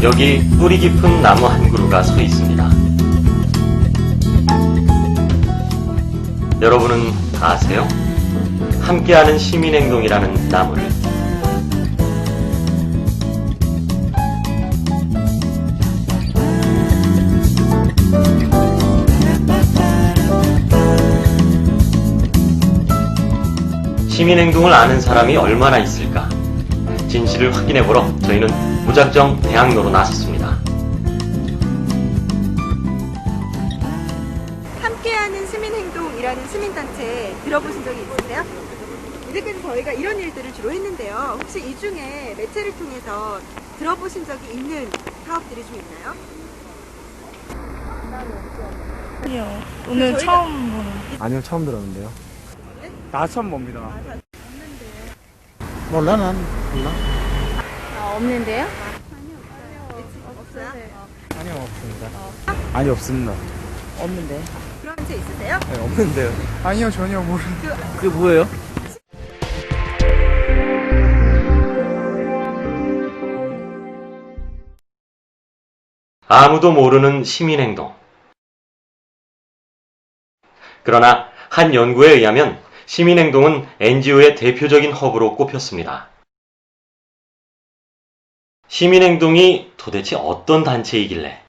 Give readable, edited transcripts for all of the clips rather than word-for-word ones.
여기 뿌리 깊은 나무 한 그루가 서 있습니다. 여러분은 다 아세요? 함께하는 시민행동이라는 나무를. 시민행동을 아는 사람이 얼마나 있을까? 진실을 확인해보러 저희는 무작정 대학로로 나섰습니다. 함께하는 시민행동이라는 시민단체 들어보신 적이 있으세요? 이제까지 저희가 이런 일들을 주로 했는데요. 혹시 이 중에 매체를 통해서 들어보신 적이 있는 사업들이 좀 있나요? 아니요. 오늘 저희가- 처음 보는. 아니요, 처음 들었는데요. 나 처음 봅니다. 몰라, 난 몰라. 없는데요? 없어요? 아니요, 없습니다. 아니, 없습니다. 없는데. 그런 단체 있으세요? 네, 없는데요. 아니요, 전혀 모르는데. 그게 뭐예요? 아무도 모르는 시민행동. 그러나 한 연구에 의하면 시민행동은 NGO의 대표적인 허브로 꼽혔습니다. 시민행동이 도대체 어떤 단체이길래?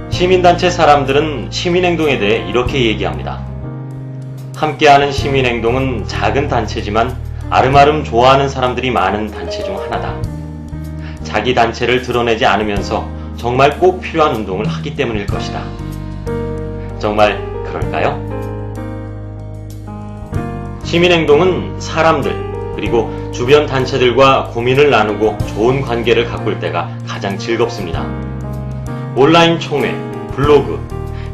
시민단체 사람들은 시민행동에 대해 이렇게 얘기합니다. 함께하는 시민행동은 작은 단체지만 아름아름 좋아하는 사람들이 많은 단체 중 하나다. 자기 단체를 드러내지 않으면서 정말 꼭 필요한 운동을 하기 때문일 것이다. 정말 그럴까요? 시민행동은 사람들 그리고 주변 단체들과 고민을 나누고 좋은 관계를 가꿀 때가 가장 즐겁습니다. 온라인 총회, 블로그,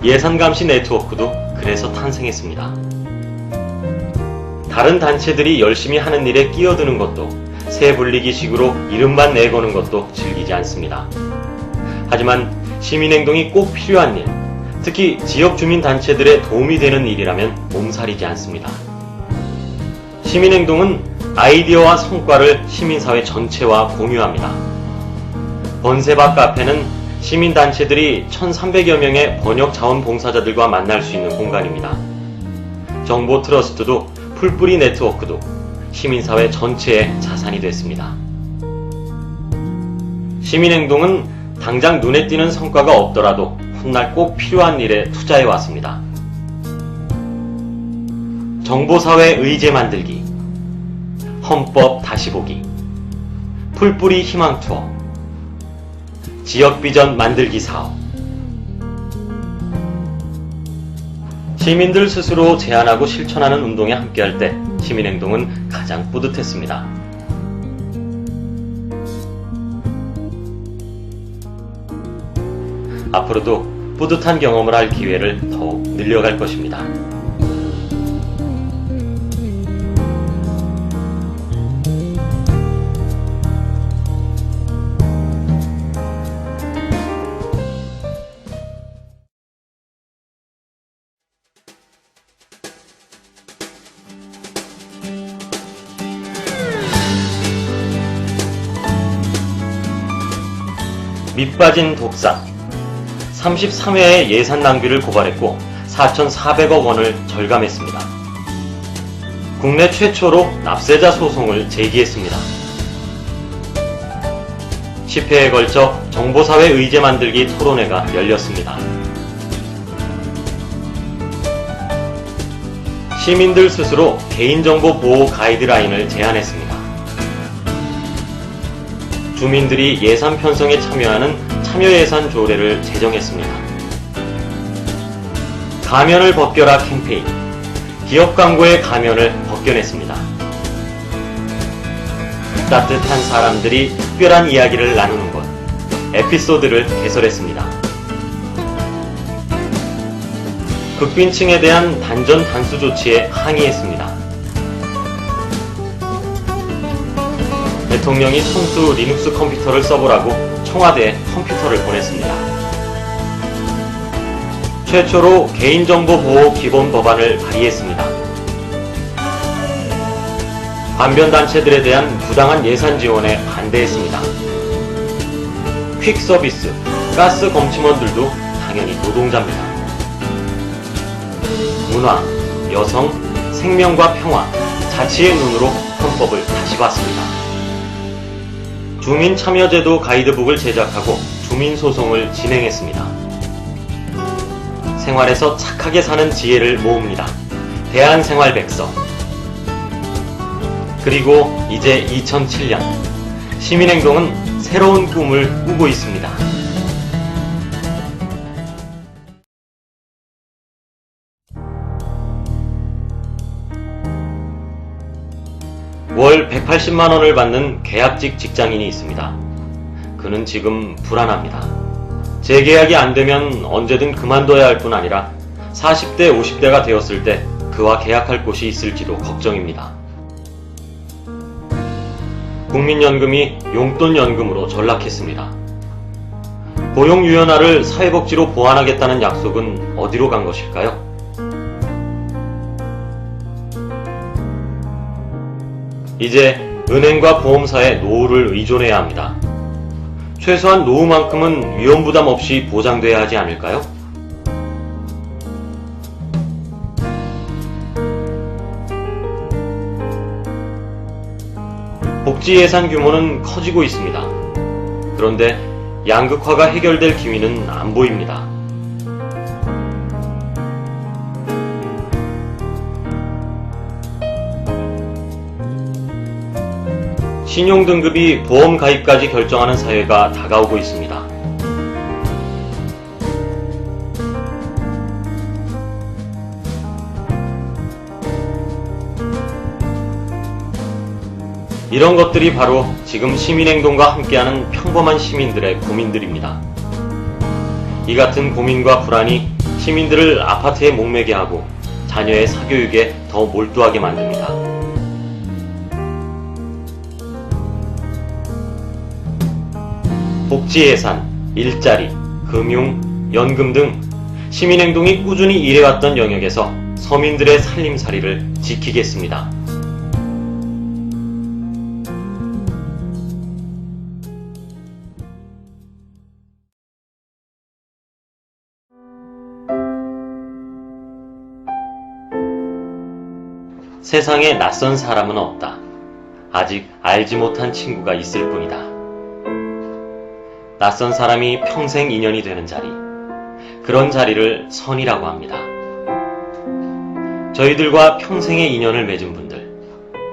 예산감시 네트워크도 그래서 탄생했습니다. 다른 단체들이 열심히 하는 일에 끼어드는 것도 새 불리기식으로 이름만 내거는 것도 즐기지 않습니다. 하지만 시민행동이 꼭 필요한 일, 특히 지역 주민 단체들에 도움이 되는 일이라면 몸살이지 않습니다. 시민행동은 아이디어와 성과를 시민사회 전체와 공유합니다. 번세바 카페는 시민단체들이 1,300여 명의 번역 자원봉사자들과 만날 수 있는 공간입니다. 정보 트러스트도 풀뿌리 네트워크도 시민사회 전체의 자산이 됐습니다. 시민행동은 당장 눈에 띄는 성과가 없더라도 훗날 꼭 필요한 일에 투자해 왔습니다. 정보사회 의제 만들기, 헌법 다시 보기, 풀뿌리 희망 투어, 지역 비전 만들기 사업. 시민들 스스로 제안하고 실천하는 운동에 함께할 때 시민행동은 가장 뿌듯했습니다. 앞으로도 뿌듯한 경험을 할 기회를 더욱 늘려갈 것입니다. 밑빠진 독사 33회의 예산 낭비를 고발했고 4,400억 원을 절감했습니다. 국내 최초로 납세자 소송을 제기했습니다. 10회에 걸쳐 정보사회 의제 만들기 토론회가 열렸습니다. 시민들 스스로 개인정보 보호 가이드라인을 제안했습니다. 주민들이 예산 편성에 참여하는 참여예산 조례를 제정했습니다. 가면을 벗겨라 캠페인, 기업 광고의 가면을 벗겨냈습니다. 따뜻한 사람들이 특별한 이야기를 나누는 것, 에피소드를 개설했습니다. 극빈층에 대한 단전 단수 조치에 항의했습니다. 대통령이 손수 리눅스 컴퓨터를 써보라고 청와대에 컴퓨터를 보냈습니다. 최초로 개인정보보호 기본법안을 발의했습니다. 관변단체들에 대한 부당한 예산 지원에 반대했습니다. 퀵서비스, 가스 검침원들도 당연히 노동자입니다. 문화, 여성, 생명과 평화, 자치의 눈으로 헌법을 다시 봤습니다. 주민참여제도 가이드북을 제작하고 주민소송을 진행했습니다. 생활에서 착하게 사는 지혜를 모읍니다. 대한생활백서. 그리고 이제 2007년, 시민행동은 새로운 꿈을 꾸고 있습니다. 월 180만 원을 받는 계약직 직장인이 있습니다. 그는 지금 불안합니다. 재계약이 안 되면 언제든 그만둬야 할 뿐 아니라 40대, 50대가 되었을 때 그와 계약할 곳이 있을지도 걱정입니다. 국민연금이 용돈연금으로 전락했습니다. 고용유연화를 사회복지로 보완하겠다는 약속은 어디로 간 것일까요? 이제 은행과 보험사에 노후를 의존해야 합니다. 최소한 노후만큼은 위험부담 없이 보장돼야 하지 않을까요? 복지 예산 규모는 커지고 있습니다. 그런데 양극화가 해결될 기미는 안 보입니다. 신용등급이 보험 가입까지 결정하는 사회가 다가오고 있습니다. 이런 것들이 바로 지금 시민행동과 함께하는 평범한 시민들의 고민들입니다. 이 같은 고민과 불안이 시민들을 아파트에 목매게 하고 자녀의 사교육에 더 몰두하게 만듭니다. 복지 예산, 일자리, 금융, 연금 등 시민행동이 꾸준히 일해왔던 영역에서 서민들의 살림살이를 지키겠습니다. 세상에 낯선 사람은 없다. 아직 알지 못한 친구가 있을 뿐이다. 낯선 사람이 평생 인연이 되는 자리, 그런 자리를 선이라고 합니다. 저희들과 평생의 인연을 맺은 분들,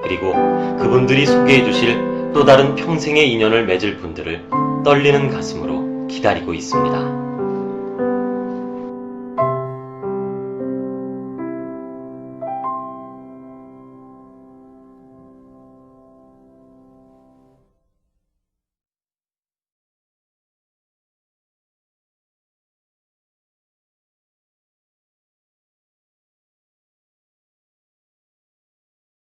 그리고 그분들이 소개해 주실 또 다른 평생의 인연을 맺을 분들을 떨리는 가슴으로 기다리고 있습니다.